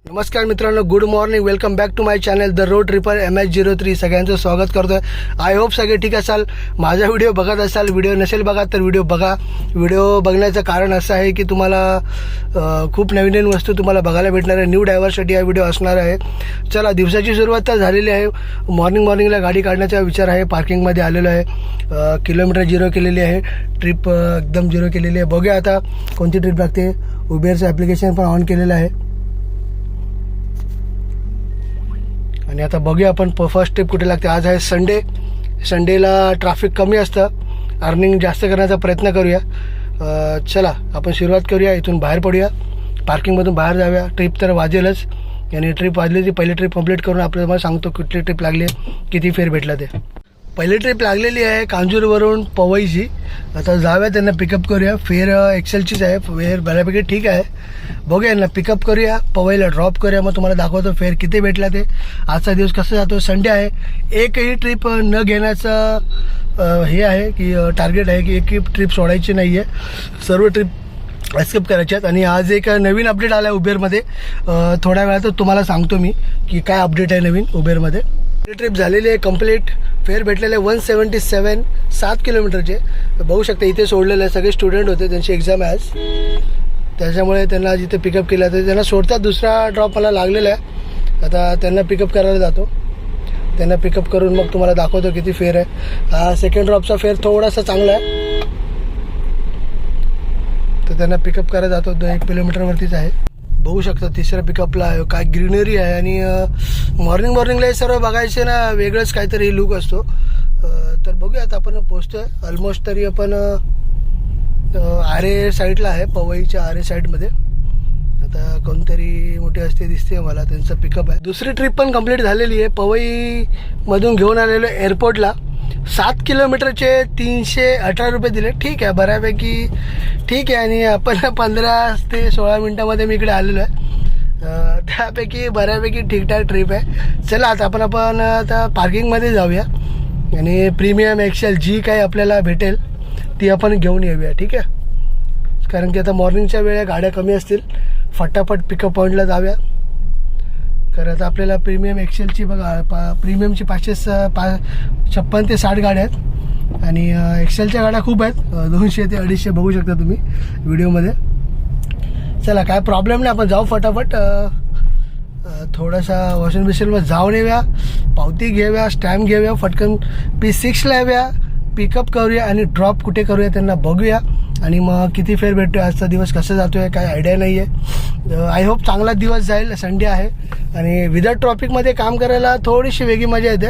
नमस्कार मित्रांनो, good morning. Welcome back to my channel the road tripper MH03. सगळ्यांचं स्वागत करतो आहे. आय होप सगळे ठीक असाल. माझा व्हिडिओ बघत असाल, व्हिडिओ नसेल बघा तर व्हिडिओ बघा. व्हिडिओ बघण्याचं कारण असं आहे की तुम्हाला खूप नवीन नवीन वस्तू तुम्हाला बघायला भेटणार आहे. न्यू ड्रायव्हरसाठी हा व्हिडिओ असणार आहे. चला, दिवसाची सुरुवात तर झालेली आहे. मॉर्निंगला गाडी काढण्याचा विचार आहे. पार्किंगमध्ये आलेलो आहे. किलोमीटर 0 केलेली आहे. ट्रिप एकदम 0 केलेली आहे. बघूया आता कोणती ट्रिप लागते. उबेरचं ॲप्लिकेशन पण ऑन केलेलं आहे. आणि आता बघूया आपण फर्स्ट ट्रिप कुठे लागते. आज आहे संडे. संडेला ट्रॅफिक कमी असतं. अर्निंग जास्त करण्याचा प्रयत्न करूया. चला आपण सुरुवात करूया. इथून बाहेर पडूया, पार्किंगमधून बाहेर जाऊया. ट्रिप तर वाजेलच. आणि ट्रिप वाजली ती पहिली ट्रिप कंप्लीट करून आपल्याला मला सांगतो कुठली ट्रिप लागली, किती फेर भेटला ते. पहिली ट्रिप लागलेली आहे कांजूरवरून पवईची. आता जाऊया, त्यांना पिकअप करूया. फेर एक्सेलचीच आहे. फेर बऱ्यापैकी ठीक आहे. बघूया, यांना पिकअप करूया, पवईला ड्रॉप करूया. मग तुम्हाला दाखवतो फेर किती भेटला ते. आजचा दिवस कसा जातो. संडे आहे. एकही ट्रिप न घेण्याचं हे आहे की टार्गेट आहे की एकही ट्रिप सोडायची नाही आहे. सर्व ट्रिप ॲक्सेप्ट करायचे आहेत. आणि आज एक नवीन अपडेट आला आहे उबेरमध्ये. थोड्या वेळात तुम्हाला सांगतो मी की काय अपडेट आहे नवीन उबेरमध्ये. ट्रिप झालेली आहे कंप्लीट. फेअर भेटलेले 177, 7 किलोमीटरचे. बघू शकता इथे सोडलेलं आहे. सगळे स्टुडंट होते, त्यांची एक्झाम आहे आज, त्याच्यामुळे त्यांना जिथे पिकअप केलं तर त्यांना सोडतात. दुसरा ड्रॉप मला लागलेला आहे. आता त्यांना पिकअप करायला जातो. त्यांना पिकअप करून मग तुम्हाला दाखवतो किती फेअर आहे. हा सेकंड ड्रॉपचा फेअर थोडासा चांगला आहे, तर त्यांना पिकअप करायला जातो. 1 किलोमीटरवरतीच आहे. बघू शकता तिसऱ्या पिकअपला आहे. काय ग्रीनरी आहे. आणि मॉर्निंगला हे सर्व बघायचे ना, वेगळंच काहीतरी लुक असतो. तर बघूया आता आपण पोचतो आहे ऑलमोस्ट. तरी आपण आरे साईडला आहे, पवईच्या आरे साईडमध्ये. आता कोणतरी मोठी असते दिसते मला, त्यांचं पिकअप आहे. दुसरी ट्रिप पण कंप्लीट झालेली आहे. पवईमधून घेऊन आलेलो एअरपोर्टला. 7 किलोमीटरचे 318 रुपये दिले. ठीक आहे, बऱ्यापैकी ठीक आहे. आणि आपण 15 ते 16 मिनटामध्ये मी इकडे आलेलो आहे. त्यापैकी बऱ्यापैकी ठीकठाक ट्रिप आहे. चला आता आपण आता पार्किंगमध्ये जाऊया आणि प्रीमियम एक्सेल जी काही आपल्याला भेटेल ती आपण घेऊन येऊया. ठीक आहे, कारण की आता मॉर्निंगच्या वेळेला गाड्या कमी असतील. फटाफट पिकअप पॉईंटला जाऊया. कारण आता आपल्याला प्रीमियम एक्सेलची बघा, प्रीमियमची 556 ते 60 गाड्या आहेत. आणि एक्सेलच्या गाड्या खूप आहेत, 200 ते 250 बघू शकता तुम्ही व्हिडिओमध्ये. चला, काय प्रॉब्लेम नाही, आपण जाऊ फटाफट. थोडासा वॉशिंग मशीनमध्ये जाऊन येऊया, पावती घेऊया, स्टॅम्प घेऊया, फटकन P6ला येऊया, पिकअप करूया आणि ड्रॉप कुठे करूया त्यांना बघूया. आणि मग किती फेर भेटतो. आजचा दिवस कसा जातो आहे काय आयडिया नाही आहे. आय होप चांगला दिवस जाईल. संडे आहे आणि विदाउट ट्रॉफिकमध्ये काम करायला थोडीशी वेगळी मजा येते.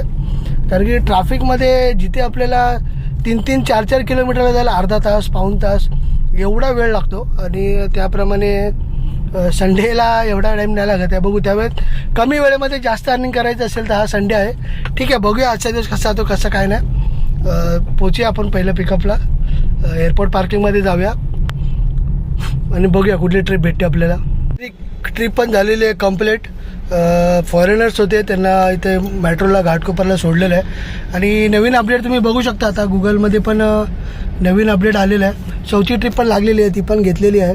कारण की ट्रॅफिकमध्ये जिथे आपल्याला 3-3, 4-4 किलोमीटरला जायला अर्धा तास, पाऊण तास एवढा वेळ लागतो. आणि त्याप्रमाणे संडेला एवढा टाईम नाही लागत आहे. बघू, त्यावेळेस कमी वेळेमध्ये जास्त अर्निंग करायचं असेल तर हा संडे आहे. ठीक आहे, बघूया आजचा दिवस कसा जातो कसं काय नाही. पोचूया आपण पहिलं पिकअपला. एअरपोर्ट पार्किंगमध्ये जाऊया आणि बघूया कुठली ट्रिप भेटते आपल्याला. ट्रिप पण झालेली आहे कंप्लीट. फॉरेनर्स होते, त्यांना इथे मेट्रोला घाटकोपरला सोडलेलं आहे. आणि नवीन अपडेट तुम्ही बघू शकता. आता गुगलमध्ये पण नवीन अपडेट आलेलं आहे. चौथी ट्रिप पण लागलेली आहे, ती पण घेतलेली आहे.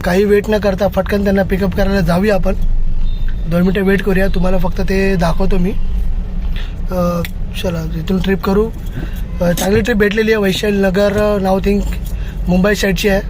काही वेट न करता फटकन त्यांना पिकअप करायला जाऊया आपण. 2 मिनटं वेट करूया, तुम्हाला फक्त ते दाखवतो मी. चला इथून ट्रिप करू. चांगली ट्रिप भेटलेली आहे. वैशाली नगर नाव थिंक मुंबई साईडची आहे.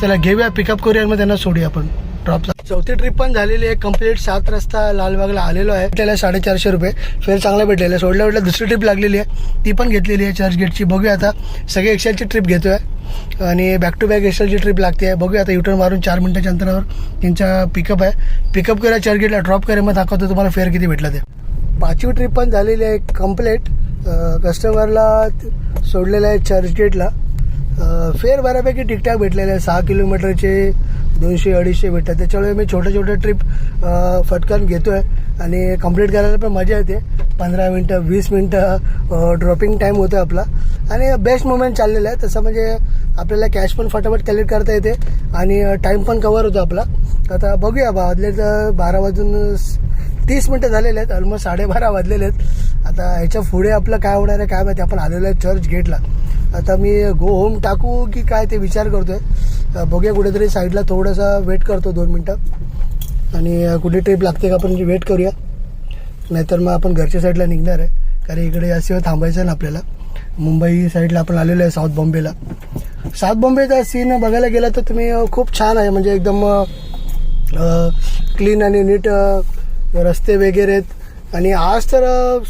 चला घेऊया, पिकअप करूया आणि मग त्यांना सोडूया आपण ड्रॉपला. चौथी ट्रिप पण झालेली आहे कंप्लीट. 7 रस्ता लालबागला आलेलो आहे. त्याला 450 रुपये फेअर चांगला भेटलेला आहे. सोडल्या दुसरी ट्रिप लागलेली आहे, ती पण घेतलेली आहे चर्चगेटची. बघूया आता, सगळे एक्सेलची ट्रिप घेतो आहे आणि बॅक टू बॅक एक्सेलची ट्रिप लागते आहे. बघूया आता युटर्न मारून 4 मिनटाच्या अंतरावर त्यांचा पिकअप आहे. पिकअप करूया चर्चगेटला, ड्रॉप करूया, मग दाखवतो तुम्हाला फेअर किती भेटला ते. 5वी ट्रिप पण झालेली आहे कंप्लीट. कस्टमरला सोडलेलं आहे चर्चगेटला. फेअर बऱ्यापैकी ठीकठाक भेटलेले आहे. 6 किलोमीटरचे 200-250 भेटतात. त्याच्यामुळे मी छोटे ट्रिप फटकन घेतो आहे आणि कंप्लीट करायला पण मजा येते. 15 मिनटं 20 मिनटं ड्रॉपिंग टाईम होतो आपला. आणि बेस्ट मोमेंट चाललेला आहे तसं. म्हणजे आपल्याला कॅश पण फटाफट कलेक्ट करता येते आणि टाईम पण कवर होतो आपला. आता बघूया, वाजले तर 12 वाजून 30 मिनटं झालेले आहेत. ऑलमोस्ट 12:30 वाजलेले आहेत. आता ह्याच्या पुढे आपलं काय होणार आहे काय माहिती. आपण आलेलो आहे चर्चगेटला. आता मी गो होम टाकू की काय ते विचार करतो आहे. बघूया, कुठेतरी साईडला थोडंसं वेट करतो 2 मिनटं. आणि कुठे ट्रिप लागते का आपण वेट करूया, नाहीतर मग आपण घरच्या साईडला निघणार आहे. कारण इकडे जास्त वेळ थांबायचं आहे ना आपल्याला. मुंबई साईडला आपण आलेलो आहे, साऊथ बॉम्बेला. साऊथ बॉम्बेचा सीन बघायला गेला तर तुम्ही खूप छान आहे. म्हणजे एकदम क्लीन आणि नीट रस्ते वगैरे आहेत. आणि आज तर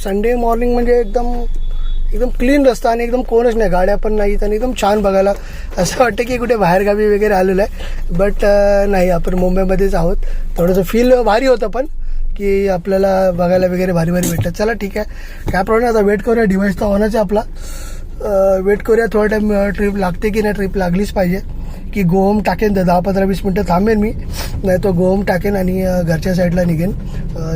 संडे मॉर्निंग म्हणजे एकदम क्लीन रस्ता आणि एकदम कोणच नाही, गाड्या पण नाहीत आणि एकदम छान बघायला. असं वाटतं की कुठे बाहेरगावी वगैरे आलेलं आहे, बट नाही, आपण मुंबईमध्येच आहोत. थोडंसं फील भारी होतं पण की आपल्याला बघायला वगैरे भारी भारी भेटतं. चला ठीक आहे, काय प्रॉब्लेम. आता वेट करूया, डिवाइस तर ऑनच आहे आपला. वेट करूया थोडा टाईम, ट्रिप लागते की नाही. ट्रिप लागलीच पाहिजे की गो होम टाकेन. तर 10-15-20 मिनटं थांबेन मी, नाही तो गो होम टाकेन आणि घरच्या साईडला निघेन.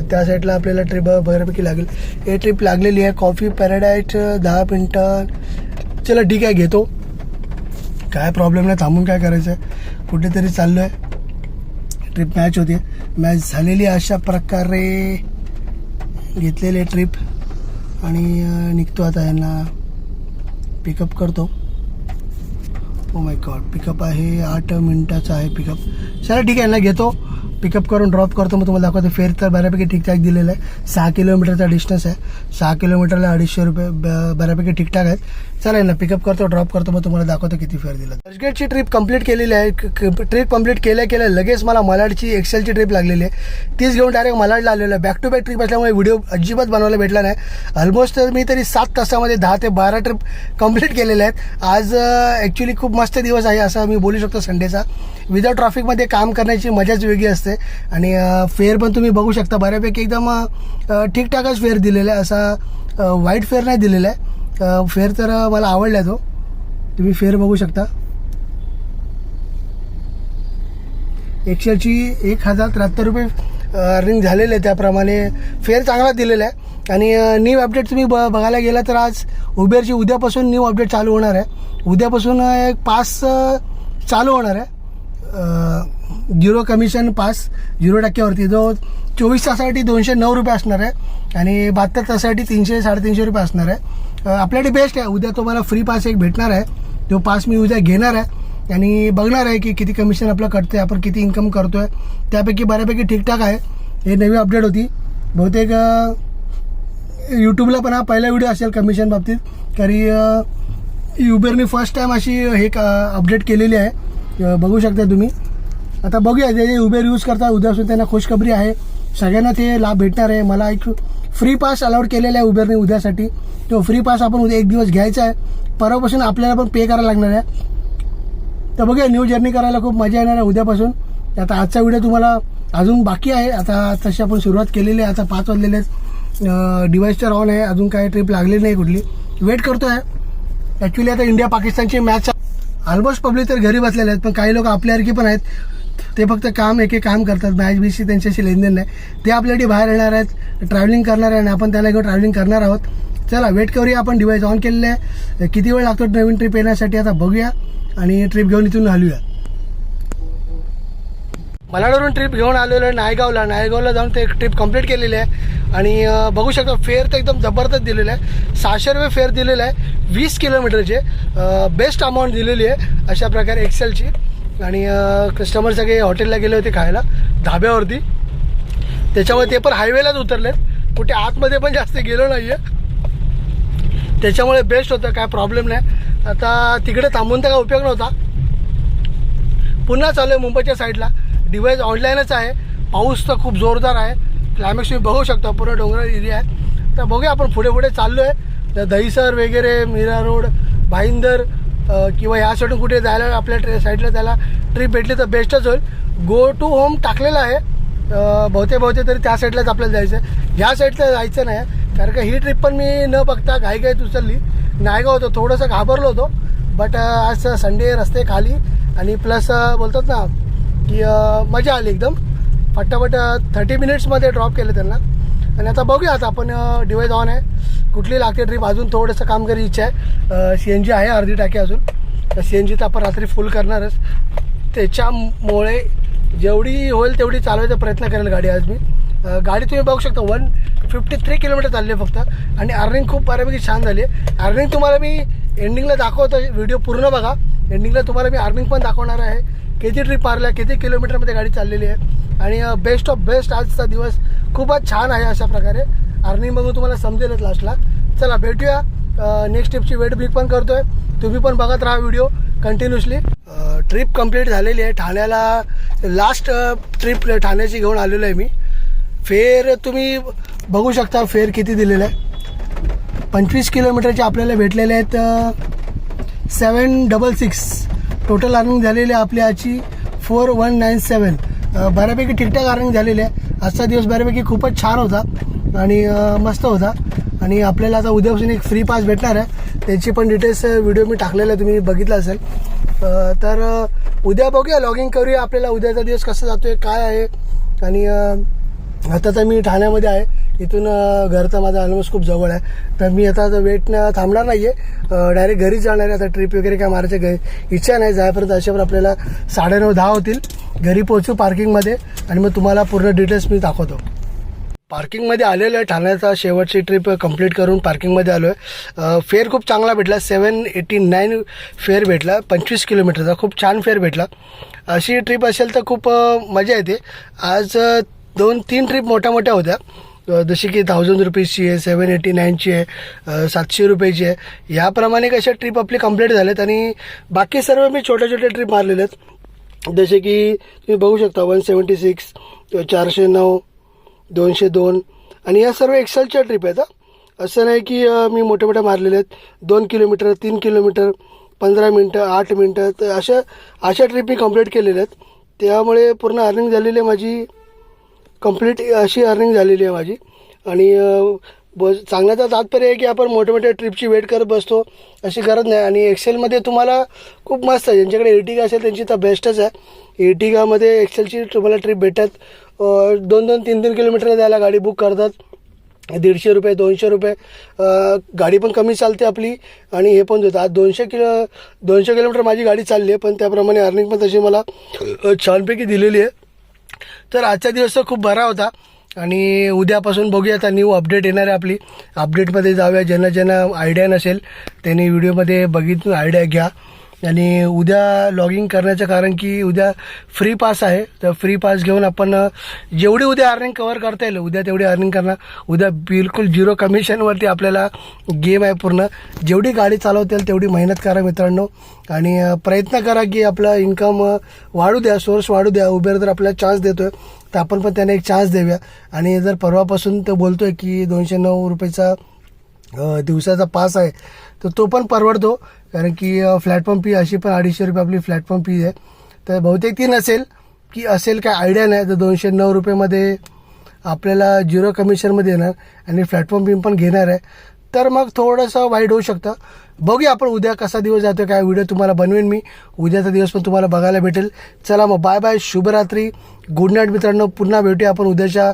त्या साईडला आपल्याला ट्रिप बऱ्यापैकी लागेल. हे ट्रिप लागलेली आहे कॉफी पॅराडाईज 10 मिनटं. चला ठीक आहे, घेतो, काय प्रॉब्लेम नाही. थांबून काय करायचं आहे, कुठेतरी चाललो आहे. ट्रिप मॅच होती, मॅच झालेली अशा प्रकारे घेतलेली ट्रिप. आणि निघतो आता, यांना पिकअप करतो. ओ माय गॉड, पिकअप आहे 8 मिनटाचा आहे पिकअप. चला ठीक आहे, यांना घेतो, पिकअप करून ड्रॉप करतो. मग तुम्हाला दाखवतो. फेअर तर बऱ्यापैकी ठीकठाक दिलेलं आहे. 6 किलोमीटरचा डिस्टन्स आहे. 6 किलोमीटरला 250 रुपये बऱ्यापैकी ठीकठाक आहेत. चला यांना पिकअप करतो, ड्रॉप करतो, मग तुम्हाला दाखवतो किती फेअर दिला. चर्चगेटची ट्रिप कंप्लीट केलेली आहे. ट्रिप कंप्लीट केल्या लगेच मला मलाडची एक्सेलची ट्रिप लागलेली आहे. तीच घेऊन डायरेक्ट मलाडला आलेलो आहे. बॅक टू बॅक ट्रिप असल्यामुळे व्हिडिओ अजिबात बनवायला भेटला नाही. ऑलमोस्ट मी तरी 7 तासामध्ये 10 ते 12 ट्रिप कंप्लीट केलेल्या आहेत. आज ॲक्च्युली खूप मस्त दिवस आहे असं मी बोलू शकतो संडेचा. विदाउट ट्रॅफिकमध्ये काम करण्याची मजाच वेगळी असते. आणि फेअर पण तुम्ही बघू शकता, बऱ्यापैकी एकदम ठीकठाकच फेअर दिलेला आहे. असा वाईट फेअर नाही दिलेला आहे. फेअर तर मला आवडला तो. तुम्ही फेअर बघू शकता. एक्सेलची 1073 रुपये अर्निंग झालेले आहे. त्याप्रमाणे फेअर चांगला दिलेला आहे. आणि न्यू अपडेट तुम्ही बघायला गेला तर आज उबेरची उद्यापासून न्यू अपडेट चालू होणार आहे. उद्यापासून एक पास चालू होणार आहे. 0 कमिशन पास 0%वरती, जो 24 तासासाठी 209 रुपये असणार आहे आणि 72 तासासाठी 300-350 रुपये असणार आहे. आपल्याकडे बेस्ट आहे. उद्या तुम्हाला फ्री पास एक भेटणार आहे. तो पास मी उद्या घेणार आहे आणि बघणार आहे की किती कमिशन आपलं कटतं आहे, आपण किती इन्कम करतो आहे. त्यापैकी बऱ्यापैकी ठीकठाक आहे. हे नवी अपडेट होती. बहुतेक यूट्यूबला पण हा पहिला व्हिडिओ असेल कमिशन बाबतीत, कारण उबेरने फर्स्ट टाईम अशी हे अपडेट केलेली आहे. बघू शकता तुम्ही. आता बघूया, जे उबेर यूज करतात उद्यापासून त्यांना खुशखबरी आहे. सगळ्यांना ते लाभ भेटणार आहे. मला एक फ्री पास अलाउड केलेला आहे उबेरने उद्यासाठी. तो फ्री पास आपण उद्या 1 दिवस घ्यायचा आहे. परवापासून आपल्याला पण पे करायला लागणार आहे. तर बघूया, न्यू जर्नी करायला खूप मजा येणार आहे उद्यापासून. आता आजचा व्हिडिओ तुम्हाला अजून बाकी आहे. आता तशी आपण सुरुवात केलेली आहे. आता 5 वाजलेले डिवाइस तर ऑन आहे. अजून काय ट्रिप लागलेली नाही कुठली. वेट करतो आहे. ॲक्च्युली आता इंडिया पाकिस्तानची मॅच ऑलमोस्ट पब्लिक तर घरी बसलेले आहेत, पण काही लोक आपल्यासारखी पण आहेत. ते फक्त काम काम करतात. मॅच बीचशी त्यांच्याशी लेनदेन नाही. ते आपल्यासाठी बाहेर येणार आहेत, ट्रॅव्हलिंग करणार आहे आणि आपण त्याला घेऊन ट्रॅव्हलिंग करणार आहोत. चला वेट करूया. आपण डिवाइस ऑन केलेलं आहे. किती वेळ लागतो नवीन ट्रिप येण्यासाठी आता बघूया आणि ट्रिप घेऊन इथून हलूया. मलाडवरून ट्रिप घेऊन आलेलो आहे नायगावला जाऊन ते ट्रिप कंप्लीट केलेली आहे. आणि बघू शकता फेअर तर एकदम जबरदस्त दिलेलं आहे. 600 रुपये फेअर दिलेलं आहे 20 किलोमीटरचे. बेस्ट अमाऊंट दिलेली आहे अशा प्रकारे एक्सेलची. आणि कस्टमर सगळे हॉटेलला गेले होते खायला धाब्यावरती, त्याच्यामुळे ते पण हायवेलाच उतरलेत. कुठे आतमध्ये पण जास्त गेलो नाही आहे, त्याच्यामुळे बेस्ट होतं, काय प्रॉब्लेम नाही. आता तिकडे थांबून तर काय उपयोग नव्हता. पुन्हा चालू आहे मुंबईच्या साईडला. डिवाइस ऑनलाईनच आहे. पाऊस तर खूप जोरदार आहे. क्लायमॅक्स तुम्ही बघू शकता, पूर्ण डोंगराळ एरिया आहे. तर बघूया आपण पुढे चाललो आहे. तर दहीसर वगैरे, मीरा रोड, भाईंदर किंवा ह्या साईडून कुठे जायला आपल्या साईडला त्याला ट्रिप भेटली तर बेस्टच होईल. गो टू होम टाकलेलं आहे. बहुते तरी त्या साईडलाच आपल्याला जायचं आहे. ह्या साईडला जायचं नाही, कारण का ही ट्रिप पण मी न बघता घाईघाईत उचलली. नायगाव होतो, थोडंसं घाबरलो होतो, बट आज संडे रस्ते खाली आणि प्लस बोलतात ना की मजा आली एकदम. फटाफट 30 मिनिट्समध्ये ड्रॉप केलं त्यांना. आणि आता बघूया, आता आपण डिवाइस ऑन आहे. कुठली लागते ट्रिप, अजून थोडंसं काम करायची इच्छा आहे. CNG आहे अर्धी टाकी अजून, तर CNG तर आपण रात्री फुल करणारच. त्याच्यामुळे जेवढी होईल तेवढी चालवायचा प्रयत्न करेल गाडी आज मी. गाडी तुम्ही बघू शकता 153 किलोमीटर चालली आहे फक्त. आणि अर्निंग खूप बऱ्यापैकी छान झाली आहे. अर्निंग तुम्हाला मी एंडिंगला दाखवतो, व्हिडिओ पूर्ण बघा. एंडिंगला तुम्हाला मी अर्निंग पण दाखवणार आहे. किती ट्रिप मारल्या, किती किलोमीटरमध्ये गाडी चाललेली आहे. आणि बेस्ट ऑफ बेस्ट आजचा दिवस खूपच छान आहे. अशा प्रकारे अर्निंग बघून तुम्हाला समजेलच लास्टला. चला भेटूया नेक्स्ट ट्रिपची वेट बिग पण करतोय. तुम्ही पण बघत राहा व्हिडिओ कंटिन्युअसली. ट्रिप कंप्लीट झालेली आहे. ठाण्याला लास्ट ट्रिप ठाण्याची घेऊन आलेलो आहे मी. फेर तुम्ही बघू शकता फेर किती दिलेलं आहे. 25 किलोमीटरचे आपल्याला भेटलेले आहेत 766. टोटल अर्निंग झालेली आहे आपली आजची 4197. बऱ्यापैकी ठीकठाक अर्निंग झालेली आहे. आजचा दिवस बऱ्यापैकी खूपच छान होता आणि मस्त होता. आणि आपल्याला आता उद्यापासून एक फ्री पास भेटणार आहे. त्याची पण डिटेल्स व्हिडिओ मी टाकलेला आहे, तुम्ही बघितला असेल. तर उद्या बघूया, लॉगिंग करूया. आपल्याला उद्याचा दिवस कसा जातोय काय आहे. आणि आता तर मी ठाण्यामध्ये आहे. इथून घरचा माझा ऑलमोस्ट खूप जवळ आहे. तर मी आता वेटनं थांबणार नाही आहे. डायरेक्ट घरीच जाणार आहे. आता ट्रिप वगैरे काय मारायचं इच्छा नाही. जायपर्यंत अशावर आपल्याला 9:30-10 होतील. घरी पोहोचू पार्किंगमध्ये आणि मग तुम्हाला पूर्ण डिटेल्स मी दाखवतो. पार्किंगमध्ये आलेलो आहे. ठाण्याचा शेवटची ट्रिप कंप्लीट करून पार्किंगमध्ये आलो आहे. फेअर खूप चांगला भेटला. 789 फेअर भेटला. 25 किलोमीटरचा खूप छान फेअर भेटला. अशी ट्रिप असेल तर खूप मजा येते. आज 2-3 ट्रिप मोठ्या होत्या. जशी की 1000 रुपीजची आहे, 789ची आहे, 700 रुपयाची आहे. याप्रमाणे कशा ट्रिप आपली कंप्लीट झाल्यात. आणि बाकी सर्व मी छोटे ट्रिप मारलेले आहेत. जसे की तुम्ही बघू शकता 176, 409, 202 आणि या सर्व एक्सेलच्या ट्रिप आहेत. असं नाही की मी मोठ्या मारलेल्या आहेत. 2 किलोमीटर, 3 किलोमीटर, 15 मिनटं, 8 मिनटं. तर अशा ट्रिप मी कंप्लीट केलेल्या आहेत. त्यामुळे पूर्ण अर्निंग झालेली आहे माझी. कंप्लीट अशी अर्निंग झालेली आहे माझी. आणि सांगण्याचा तात्पर्य आहे की आपण मोठ्या ट्रिपची वेट करत बसतो अशी गरज नाही. आणि एक्सेलमध्ये तुम्हाला खूप मस्त आहे. ज्यांच्याकडे एर्टिगा असेल त्यांची तर बेस्टच आहे. एर्टिगामध्ये एक्सेलची तुम्हाला ट्रिप भेटतात. 2-2, 3-3 किलोमीटर द्यायला गाडी बुक करतात. 150 रुपये, 200 रुपये. गाडी पण कमी चालते आपली आणि हे पण देतात. आज 200 किलोमीटर माझी गाडी चालली आहे. पण त्याप्रमाणे अर्निंग पण तशी मला छानपैकी दिलेली आहे. तर आजचा दिवस तर खूप बरा होता. आणि उद्यापासून बघूया आता न्यू अपडेट येणार आहे आपली. अपडेटमध्ये जाऊया. ज्यांना आयडिया नसेल त्यांनी व्हिडिओमध्ये बघितून आयडिया घ्या. आणि उद्या लॉगिंग करण्याचं कारण की उद्या फ्री पास आहे. तर फ्री पास घेऊन आपण जेवढी उद्या अर्निंग कवर करता येईल उद्या तेवढी अर्निंग करणार. उद्या बिलकुल 0 कमिशनवरती आपल्याला गेम आहे पूर्ण. जेवढी गाडी चालवता येईल तेवढी मेहनत करा मित्रांनो. आणि प्रयत्न करा की आपला इन्कम वाढू द्या, सोर्स वाढू द्या. उबेर जर आपल्याला चान्स देतो आहे तर आपण पण त्यांना एक चान्स देऊया. आणि जर परवापासून तो बोलतो आहे की 209 रुपयेचा दिवसाचा पास आहे तर तो पण परवडतो. कारण की प्लॅटफॉर्म फी अशी पण 250 रुपये आपली प्लॅटफॉर्म फी आहे. तर बहुतेक ती नसेल की असेल काय आयडिया नाही. तर 209 रुपयेमध्ये आपल्याला 0 कमिशनमध्ये येणार आणि प्लॅटफॉर्म फी पण घेणार आहे. तर मग थोडंसं वाईट होऊ शकतं. बघूया आपण उद्या कसा दिवस जातो. काय व्हिडिओ तुम्हाला बनवेन मी. उद्याचा दिवस पण तुम्हाला बघायला भेटेल. चला मग बाय बाय, शुभरात्री, गुड नाईट मित्रांनो. पुन्हा भेटूया आपण उद्याच्या